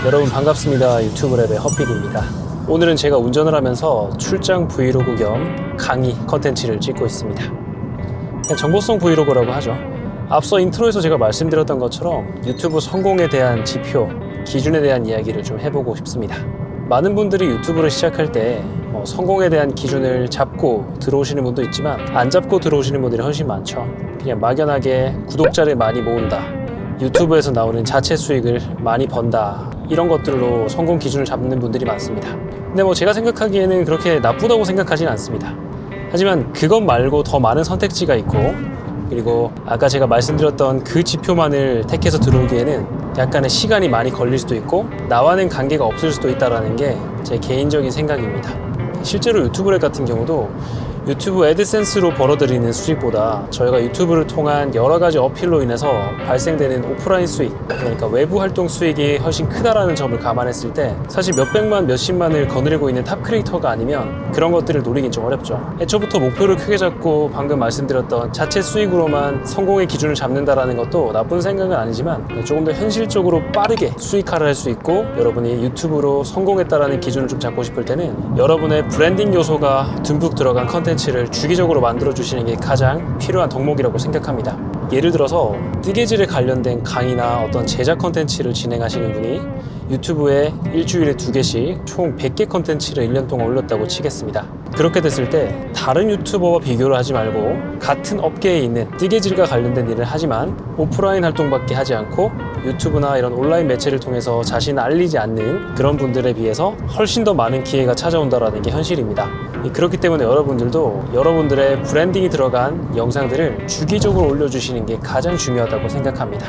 여러분 반갑습니다. 유튜브 랩의 헛픽입니다. 오늘은 제가 운전을 하면서 출장 브이로그 겸 강의 컨텐츠를 찍고 있습니다. 그냥 정보성 브이로그라고 하죠. 앞서 인트로에서 제가 말씀드렸던 것처럼 유튜브 성공에 대한 지표, 기준에 대한 이야기를 좀 해보고 싶습니다. 많은 분들이 유튜브를 시작할 때 성공에 대한 기준을 잡고 들어오시는 분도 있지만 안 잡고 들어오시는 분들이 훨씬 많죠. 그냥 막연하게 구독자를 많이 모은다, 유튜브에서 나오는 자체 수익을 많이 번다, 이런 것들로 성공 기준을 잡는 분들이 많습니다. 근데 제가 생각하기에는 그렇게 나쁘다고 생각하진 않습니다. 하지만 그것 말고 더 많은 선택지가 있고, 그리고 아까 제가 말씀드렸던 그 지표만을 택해서 들어오기에는 약간의 시간이 많이 걸릴 수도 있고 나와는 관계가 없을 수도 있다는 게 제 개인적인 생각입니다. 실제로 유튜브 랩 같은 경우도 유튜브 애드센스로 벌어들이는 수익보다 저희가 유튜브를 통한 여러 가지 어필로 인해서 발생되는 오프라인 수익, 그러니까 외부 활동 수익이 훨씬 크다라는 점을 감안했을 때 사실 몇백만, 몇십만을 거느리고 있는 탑 크리에이터가 아니면 그런 것들을 노리긴 좀 어렵죠. 애초부터 목표를 크게 잡고 방금 말씀드렸던 자체 수익으로만 성공의 기준을 잡는다라는 것도 나쁜 생각은 아니지만 조금 더 현실적으로 빠르게 수익화를 할 수 있고 여러분이 유튜브로 성공했다라는 기준을 좀 잡고 싶을 때는 여러분의 브랜딩 요소가 듬뿍 들어간 컨텐츠를 주기적으로 만들어주시는 게 가장 필요한 덕목이라고 생각합니다. 예를 들어서 뜨개질에 관련된 강의나 어떤 제작 컨텐츠를 진행하시는 분이 유튜브에 일주일에 2개씩 총 100개 컨텐츠를 1년 동안 올렸다고 치겠습니다. 그렇게 됐을 때 다른 유튜버와 비교를 하지 말고 같은 업계에 있는 뜨개질과 관련된 일을 하지만 오프라인 활동밖에 하지 않고 유튜브나 이런 온라인 매체를 통해서 자신을 알리지 않는 그런 분들에 비해서 훨씬 더 많은 기회가 찾아온다는 게 현실입니다. 그렇기 때문에 여러분들도 여러분들의 브랜딩이 들어간 영상들을 주기적으로 올려주시는 게 가장 중요하다고 생각합니다.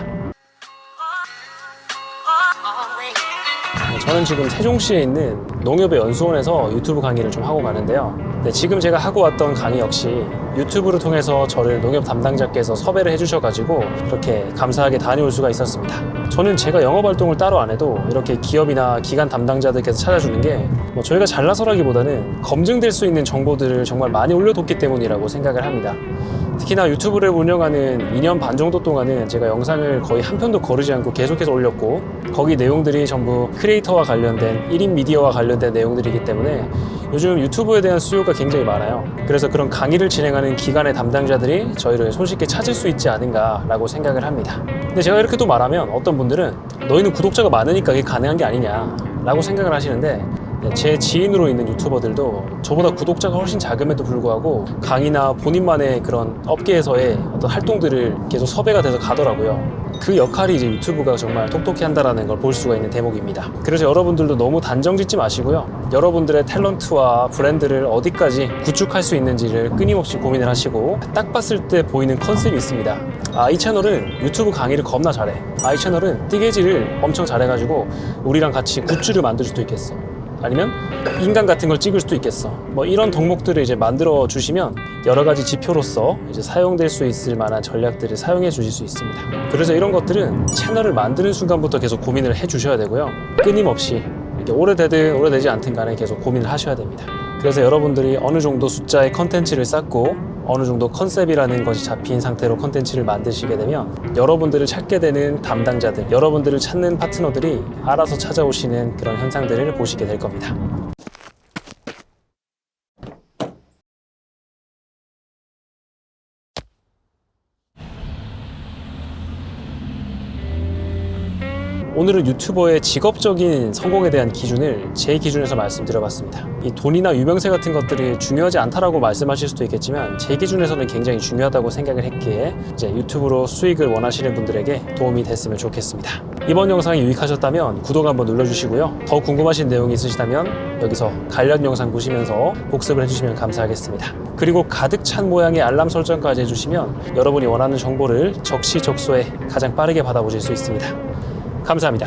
저는 지금 세종시에 있는 농협의 연수원에서 유튜브 강의를 좀 하고 가는데요. 지금 제가 하고 왔던 강의 역시 유튜브를 통해서 저를 농협 담당자께서 섭외를 해주셔가지고 그렇게 감사하게 다녀올 수가 있었습니다. 저는 제가 영업활동을 따로 안 해도 이렇게 기업이나 기관 담당자들께서 찾아주는 게 저희가 잘나서라기보다는 검증될 수 있는 정보들을 정말 많이 올려뒀기 때문이라고 생각을 합니다. 특히나 유튜브를 운영하는 2년 반 정도 동안은 제가 영상을 거의 한 편도 거르지 않고 계속해서 올렸고 거기 내용들이 전부 크리에이터와 관련된 1인 미디어와 관련된 내용들이기 때문에 요즘 유튜브에 대한 수요가 굉장히 많아요. 그래서 그런 강의를 진행하는 기관의 담당자들이 저희를 손쉽게 찾을 수 있지 않은가라고 생각을 합니다. 근데 제가 이렇게 또 말하면 어떤 분들은 너희는 구독자가 많으니까 이게 가능한 게 아니냐 라고 생각을 하시는데, 제 지인으로 있는 유튜버들도 저보다 구독자가 훨씬 작음에도 불구하고 강의나 본인만의 그런 업계에서의 어떤 활동들을 계속 섭외가 돼서 가더라고요. 그 역할이 이제 유튜브가 정말 똑똑히 한다라는 걸 볼 수가 있는 대목입니다. 그래서 여러분들도 너무 단정 짓지 마시고요. 여러분들의 탤런트와 브랜드를 어디까지 구축할 수 있는지를 끊임없이 고민을 하시고 딱 봤을 때 보이는 컨셉이 있습니다. 이 채널은 유튜브 강의를 겁나 잘해. 이 채널은 뜨개질을 엄청 잘해가지고 우리랑 같이 굿즈를 만들 수도 있겠어. 아니면 인간 같은 걸 찍을 수도 있겠어. 이런 덕목들을 이제 만들어 주시면 여러 가지 지표로서 이제 사용될 수 있을 만한 전략들을 사용해 주실 수 있습니다. 그래서 이런 것들은 채널을 만드는 순간부터 계속 고민을 해 주셔야 되고요. 끊임없이 이렇게 오래되든 오래되지 않든 간에 계속 고민을 하셔야 됩니다. 그래서 여러분들이 어느 정도 숫자의 컨텐츠를 쌓고 어느 정도 컨셉이라는 것이 잡힌 상태로 컨텐츠를 만드시게 되면 여러분들을 찾게 되는 담당자들, 여러분들을 찾는 파트너들이 알아서 찾아오시는 그런 현상들을 보시게 될 겁니다. 오늘은 유튜버의 직업적인 성공에 대한 기준을 제 기준에서 말씀드려봤습니다. 이 돈이나 유명세 같은 것들이 중요하지 않다라고 말씀하실 수도 있겠지만 제 기준에서는 굉장히 중요하다고 생각을 했기에 이제 유튜브로 수익을 원하시는 분들에게 도움이 됐으면 좋겠습니다. 이번 영상이 유익하셨다면 구독 한번 눌러주시고요. 더 궁금하신 내용이 있으시다면 여기서 관련 영상 보시면서 복습을 해주시면 감사하겠습니다. 그리고 가득 찬 모양의 알람 설정까지 해주시면 여러분이 원하는 정보를 적시적소에 가장 빠르게 받아보실 수 있습니다. 감사합니다.